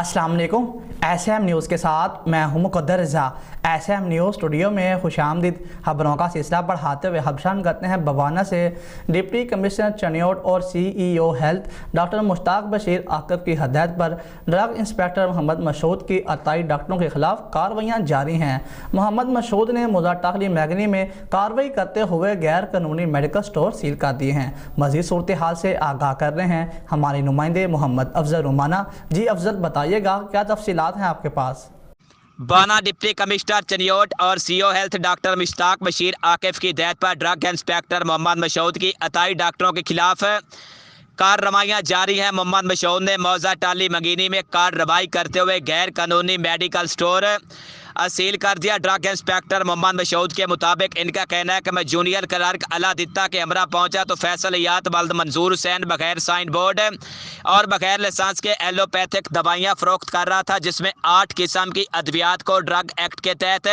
अस्सलाम वालेकुम। SM news के साथ मैं हूं मुक़द्दर रज़ा। SM न्यूज़ स्टूडियो में खुशामदीद। खबरों का सिलसिला बढ़ाते हुए हबशान करते हैं बवाना से। डिप्टी कमिश्नर चनियोट और CEO health doctor Mushtaq Bashir Aqib की हदायत पर ड्रग इंस्पेक्टर मोहम्मद मसूद की अताई डॉक्टरों के खिलाफ कार्रवाइयाँ जारी हैं। मोहम्मद मसूद ने मुज़ा टाकली मैगनी में कार्रवाई करते हुए गैर कानूनी मेडिकल स्टोर सील कर दिए हैं। मज़ीद सूरत हाल से आगाह कर रहे हैं हमारे नुमाइंदे मोहम्मद अफजल रुमाना। जी अफजल, बताइएगा क्या तफसीलात हैं आपके पास। बाना डिप्टी कमिश्नर चनियोट और CEO health doctor Mushtaq Bashir Aqib की हिदायत पर ड्रग इंस्पेक्टर मोहम्मद मसूद की अताई डॉक्टरों के खिलाफ कार्रवाइयाँ जारी हैं। मोहम्मद मसूद ने मौजा टाली मगीनी में कार्रवाई करते हुए गैर कानूनी मेडिकल स्टोर सील कर दिया। ड्रग इंस्पेक्टर मोहम्मद मसूद के मुताबिक इनका कहना है कि मैं जूनियर क्लर्क अलादित्ता के हमरा पहुंचा तो फैसलियात बल्द मंजूर हुसैन बगैर साइन बोर्ड और बगैर लाइसेंस के एलोपैथिक दवाइयाँ फ़रोख्त कर रहा था, जिसमें 8 किस्म की अद्वियात को ड्रग एक्ट के तहत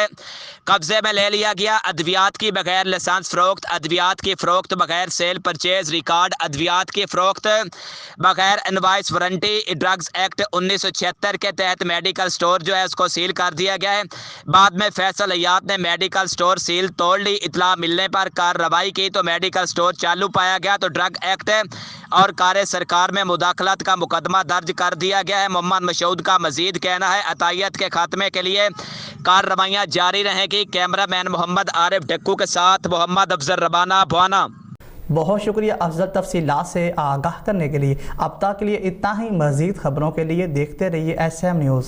कब्जे में ले लिया गया। अद्वियात की बगैर लाइसेंस फ़रोख्त, अद्वियात की फ़रोख्त बगैर सेल परचेज रिकॉर्ड, अद्वियात की फ़रोख्त बगैर इनवाइस वारंटी, ड्रग्स एक्ट 1976 के तहत मेडिकल स्टोर जो है उसको सील कर दिया गया है। बाद में फैसलियात ने मेडिकल स्टोर सील तोड़ ली। इतला मिलने पर कार्रवाई की तो मेडिकल स्टोर चालू पाया गया तो ड्रग एक्ट और कार्य सरकार में मुदाखलत का मुकदमा दर्ज कर दिया गया है। मोहम्मद मसूद का मजीद कहना है अतायत के खात्मे के लिए कार्रवाइयाँ जारी रहेगी। कैमरामैन मोहम्मद आरिफ डक्कू के साथ मोहम्मद अफजल रबाना भवाना। बहुत शुक्रिया अफजल, तफसीलात से आगाह करने के लिए। अब तक के लिए इतना ही। मज़ीद खबरों के लिए देखते रहिए SM न्यूज़।